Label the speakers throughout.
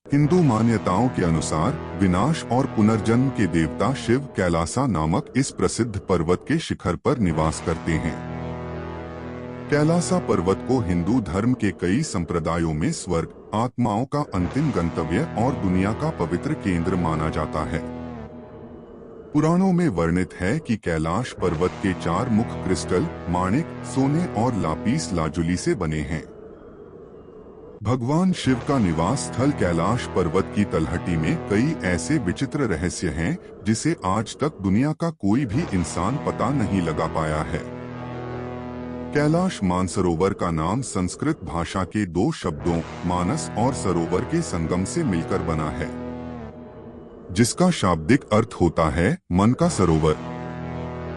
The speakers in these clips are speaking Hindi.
Speaker 1: हिंदू मान्यताओं के अनुसार विनाश और पुनर्जन्म के देवता शिव कैलासा नामक इस प्रसिद्ध पर्वत के शिखर पर निवास करते हैं। कैलासा पर्वत को हिंदू धर्म के कई संप्रदायों में स्वर्ग, आत्माओं का अंतिम गंतव्य और दुनिया का पवित्र केंद्र माना जाता है। पुराणों में वर्णित है कि कैलाश पर्वत के 4 मुख क्रिस्टल, माणिक, सोने और लापीस लाजुली से बने हैं। भगवान शिव का निवास स्थल कैलाश पर्वत की तलहटी में कई ऐसे विचित्र रहस्य हैं जिसे आज तक दुनिया का कोई भी इंसान पता नहीं लगा पाया है। कैलाश मानसरोवर का नाम संस्कृत भाषा के 2 शब्दों मानस और सरोवर के संगम से मिलकर बना है, जिसका शाब्दिक अर्थ होता है मन का सरोवर।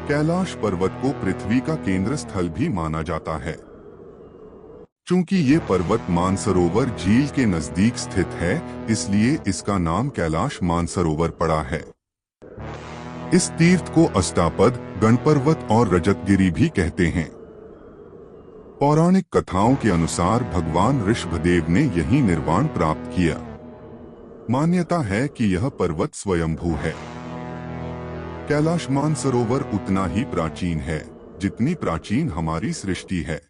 Speaker 1: कैलाश पर्वत को पृथ्वी का केंद्र स्थल भी माना जाता है। चूंकि ये पर्वत मानसरोवर झील के नजदीक स्थित है, इसलिए इसका नाम कैलाश मानसरोवर पड़ा है। इस तीर्थ को अष्टापद, गणपर्वत और रजतगिरी भी कहते हैं। पौराणिक कथाओं के अनुसार भगवान ऋषभदेव ने यहीं निर्वाण प्राप्त किया। मान्यता है कि यह पर्वत स्वयंभू है। कैलाश मानसरोवर उतना ही प्राचीन है जितनी प्राचीन हमारी सृष्टि है।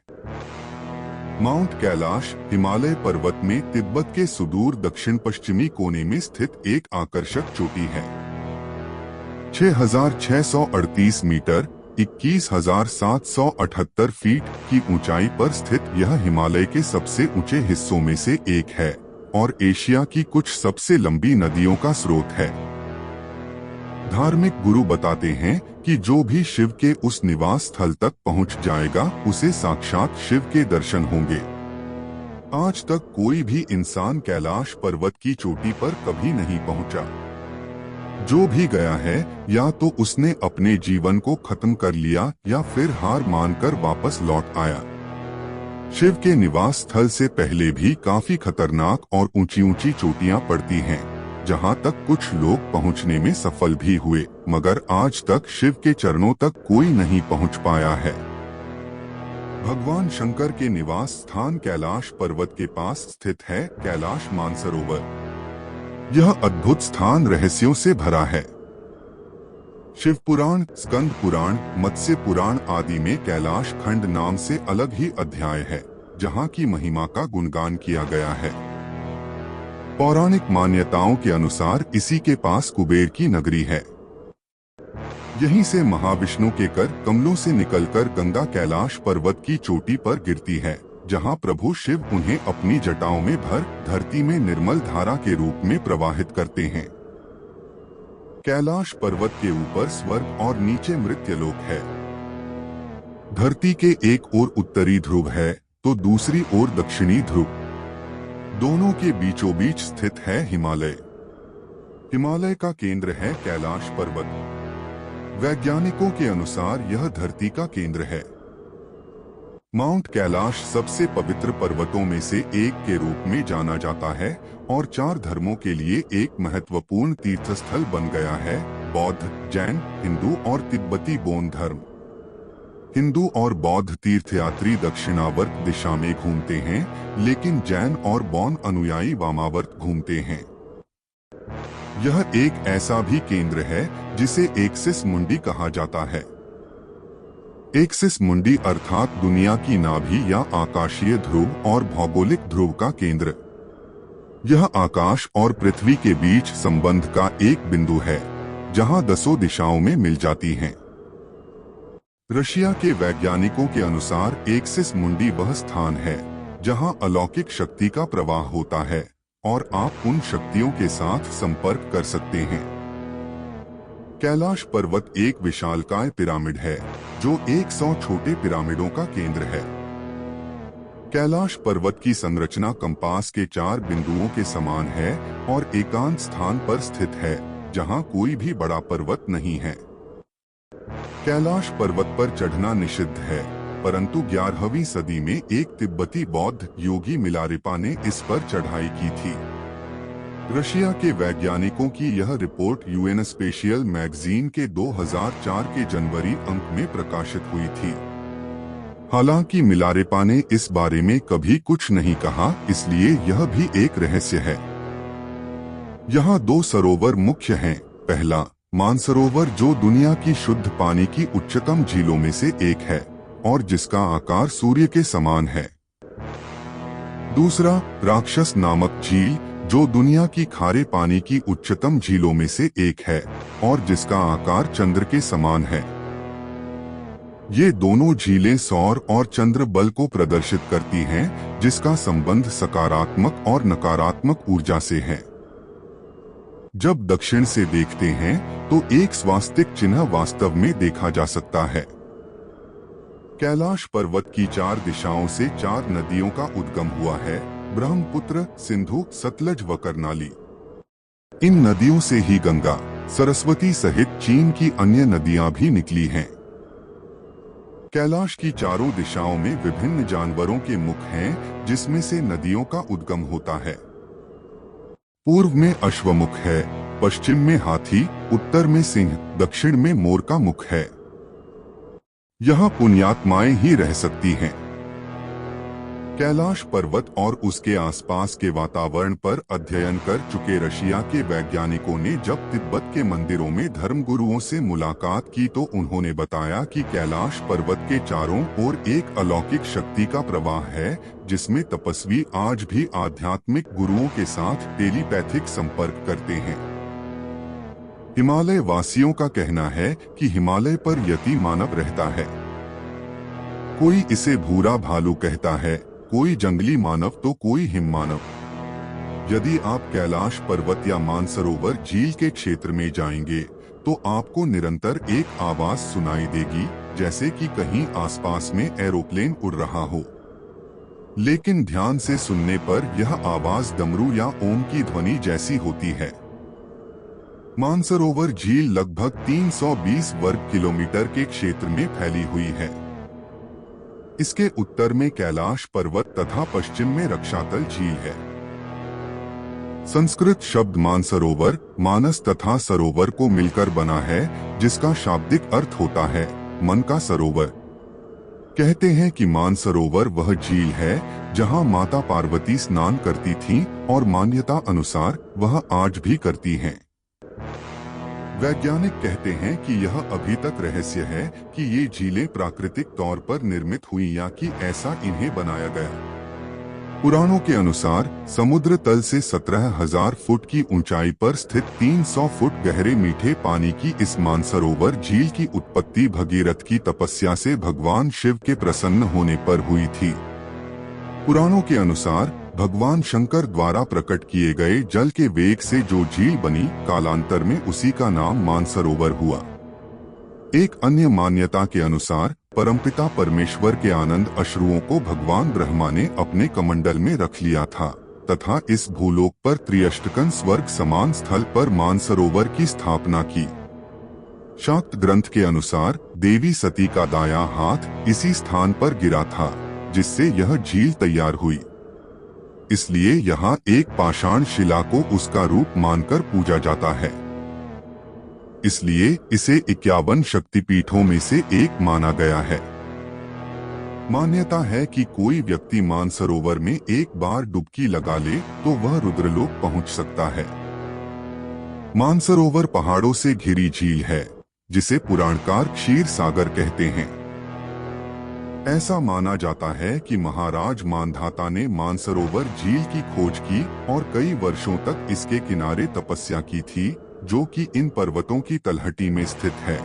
Speaker 1: माउंट कैलाश हिमालय पर्वत में तिब्बत के सुदूर दक्षिण पश्चिमी कोने में स्थित एक आकर्षक चोटी है। 6,638 मीटर 21,778 फीट की ऊंचाई पर स्थित यह हिमालय के सबसे ऊंचे हिस्सों में से एक है और एशिया की कुछ सबसे लंबी नदियों का स्रोत है। धार्मिक गुरु बताते हैं कि जो भी शिव के उस निवास स्थल तक पहुंच जाएगा उसे साक्षात शिव के दर्शन होंगे। आज तक कोई भी इंसान कैलाश पर्वत की चोटी पर कभी नहीं पहुंचा। जो भी गया है या तो उसने अपने जीवन को खत्म कर लिया या फिर हार मानकर वापस लौट आया। शिव के निवास स्थल से पहले भी काफी खतरनाक और ऊंची ऊंची चोटियां पड़ती हैं, जहां तक कुछ लोग पहुंचने में सफल भी हुए, मगर आज तक शिव के चरणों तक कोई नहीं पहुंच पाया है। भगवान शंकर के निवास स्थान कैलाश पर्वत के पास स्थित है कैलाश मानसरोवर। यह अद्भुत स्थान रहस्यों से भरा है। शिव पुराण, स्कंद पुराण, मत्स्य पुराण आदि में कैलाश खंड नाम से अलग ही अध्याय है, जहां की महिमा का गुणगान किया गया है। पौराणिक मान्यताओं के अनुसार इसी के पास कुबेर की नगरी है। यहीं से महाविष्णु के कर कमलों से निकलकर गंगा कैलाश पर्वत की चोटी पर गिरती है, जहां प्रभु शिव उन्हें अपनी जटाओं में भर धरती में निर्मल धारा के रूप में प्रवाहित करते हैं। कैलाश पर्वत के ऊपर स्वर्ग और नीचे मृत्यलोक है। धरती के एक ओर उत्तरी ध्रुव है तो दूसरी ओर दक्षिणी ध्रुव। दोनों के बीचों बीच स्थित है हिमालय। हिमालय का केंद्र है कैलाश पर्वत। वैज्ञानिकों के अनुसार यह धरती का केंद्र है। माउंट कैलाश सबसे पवित्र पर्वतों में से एक के रूप में जाना जाता है और 4 धर्मों के लिए एक महत्वपूर्ण तीर्थस्थल बन गया है: बौद्ध, जैन, हिंदू और तिब्बती बौद्ध धर्म। हिंदू और बौद्ध तीर्थयात्री दक्षिणावर्त दिशा में घूमते हैं, लेकिन जैन और बौद्ध अनुयायी वामावर्त घूमते हैं। यह एक ऐसा भी केंद्र है जिसे एक्सिस मुंडी कहा जाता है। एक्सिस मुंडी अर्थात दुनिया की नाभि या आकाशीय ध्रुव और भौगोलिक ध्रुव का केंद्र। यह आकाश और पृथ्वी के बीच संबंध का एक बिंदु है, जहां 10 दिशाओं में मिल जाती हैं। रशिया के वैज्ञानिकों के अनुसार एक्सिस मुंडी वह स्थान है जहां अलौकिक शक्ति का प्रवाह होता है और आप उन शक्तियों के साथ संपर्क कर सकते हैं। कैलाश पर्वत एक विशालकाय पिरामिड है जो 100 छोटे पिरामिडों का केंद्र है। कैलाश पर्वत की संरचना कंपास के 4 बिंदुओं के समान है और एकांत स्थान पर स्थित है जहां कोई भी बड़ा पर्वत नहीं है। कैलाश पर्वत पर चढ़ना निषिद्ध है, परंतु 11वीं सदी में एक तिब्बती बौद्ध योगी मिलारिपा ने इस पर चढ़ाई की थी। रशिया के वैज्ञानिकों की यह रिपोर्ट यूएन स्पेशियल मैगजीन के 2004 के जनवरी अंक में प्रकाशित हुई थी। हालांकि मिलारेपा ने इस बारे में कभी कुछ नहीं कहा, इसलिए यह भी एक रहस्य है। यहाँ दो सरोवर मुख्य हैं। पहला, मानसरोवर, जो दुनिया की शुद्ध पानी की उच्चतम झीलों में से एक है और जिसका आकार सूर्य के समान है। दूसरा, राक्षस नामक झील, जो दुनिया की खारे पानी की उच्चतम झीलों में से एक है और जिसका आकार चंद्र के समान है। ये दोनों झीलें सौर और चंद्र बल को प्रदर्शित करती हैं, जिसका संबंध सकारात्मक और नकारात्मक ऊर्जा से है। जब दक्षिण से देखते हैं तो एक स्वास्तिक चिन्ह वास्तव में देखा जा सकता है। कैलाश पर्वत की 4 दिशाओं से 4 नदियों का उद्गम हुआ है, ब्रह्मपुत्र, सिंधु, सतलज व करनाली। इन नदियों से ही गंगा, सरस्वती सहित चीन की अन्य नदियां भी निकली हैं। कैलाश की चारों दिशाओं में विभिन्न जानवरों के मुख हैं, जिसमें से नदियों का उद्गम होता है। पूर्व में अश्वमुख है, पश्चिम में हाथी, उत्तर में सिंह, दक्षिण में मोर का मुख है। यहाँ पुण्यात्माएं ही रह सकती हैं। कैलाश पर्वत और उसके आसपास के वातावरण पर अध्ययन कर चुके रशिया के वैज्ञानिकों ने जब तिब्बत के मंदिरों में धर्मगुरुओं से मुलाकात की तो उन्होंने बताया कि कैलाश पर्वत के चारों ओर एक अलौकिक शक्ति का प्रवाह है, जिसमें तपस्वी आज भी आध्यात्मिक गुरुओं के साथ टेलीपैथिक संपर्क करते हैं। हिमालय वासियों का कहना है कि हिमालय पर यति मानव रहता है। कोई इसे भूरा भालू कहता है, कोई जंगली मानव तो कोई हिम मानव। यदि आप कैलाश पर्वत या मानसरोवर झील के क्षेत्र में जाएंगे तो आपको निरंतर एक आवाज सुनाई देगी, जैसे कि कहीं आसपास में एरोप्लेन उड़ रहा हो। लेकिन ध्यान से सुनने पर यह आवाज डमरू या ओम की ध्वनि जैसी होती है। मानसरोवर झील लगभग 320 वर्ग किलोमीटर के क्षेत्र में फैली हुई है। इसके उत्तर में कैलाश पर्वत तथा पश्चिम में रक्षातल झील है। संस्कृत शब्द मानसरोवर, मानस तथा सरोवर को मिलकर बना है, जिसका शाब्दिक अर्थ होता है मन का सरोवर। कहते हैं कि मानसरोवर वह झील है जहां माता पार्वती स्नान करती थीं और मान्यता अनुसार वह आज भी करती हैं। वैज्ञानिक कहते हैं कि यह अभी तक रहस्य है कि ये झीलें प्राकृतिक तौर पर निर्मित हुई या कि ऐसा इन्हें बनाया गया। पुराणों के अनुसार समुद्र तल से 17,000 फुट की ऊंचाई पर स्थित 300 फुट गहरे मीठे पानी की इस मानसरोवर झील की उत्पत्ति भगीरथ की तपस्या से भगवान शिव के प्रसन्न होने पर हुई थी। पुराणों के अनुसार भगवान शंकर द्वारा प्रकट किए गए जल के वेग से जो झील बनी, कालांतर में उसी का नाम मानसरोवर हुआ। एक अन्य मान्यता के अनुसार परमपिता परमेश्वर के आनंद अश्रुओं को भगवान ब्रह्मा ने अपने कमंडल में रख लिया था तथा इस भूलोक पर त्रिअष्टकन स्वर्ग समान स्थल पर मानसरोवर की स्थापना की। शाक्त ग्रंथ के अनुसार देवी सती का दायां हाथ इसी स्थान पर गिरा था, जिससे यह झील तैयार हुई। इसलिए यहाँ एक पाषाण शिला को उसका रूप मानकर पूजा जाता है। इसलिए इसे 51 शक्तिपीठों में से एक माना गया है। मान्यता है कि कोई व्यक्ति मानसरोवर में एक बार डुबकी लगा ले तो वह रुद्रलोक पहुंच सकता है। मानसरोवर पहाड़ों से घिरी झील है, जिसे पुराणकार क्षीर सागर कहते हैं। ऐसा माना जाता है कि महाराज मानधाता ने मानसरोवर झील की खोज की और कई वर्षों तक इसके किनारे तपस्या की थी, जो कि इन पर्वतों की तलहटी में स्थित है।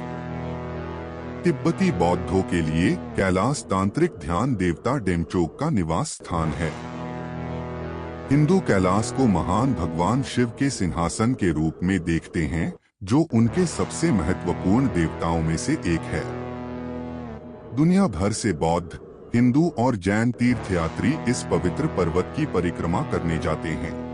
Speaker 1: तिब्बती बौद्धों के लिए कैलाश तांत्रिक ध्यान देवता डेमचोक का निवास स्थान है। हिंदू कैलाश को महान भगवान शिव के सिंहासन के रूप में देखते हैं, जो उनके सबसे महत्वपूर्ण देवताओं में से एक है। दुनिया भर से बौद्ध, हिंदू और जैन तीर्थयात्री इस पवित्र पर्वत की परिक्रमा करने जाते हैं।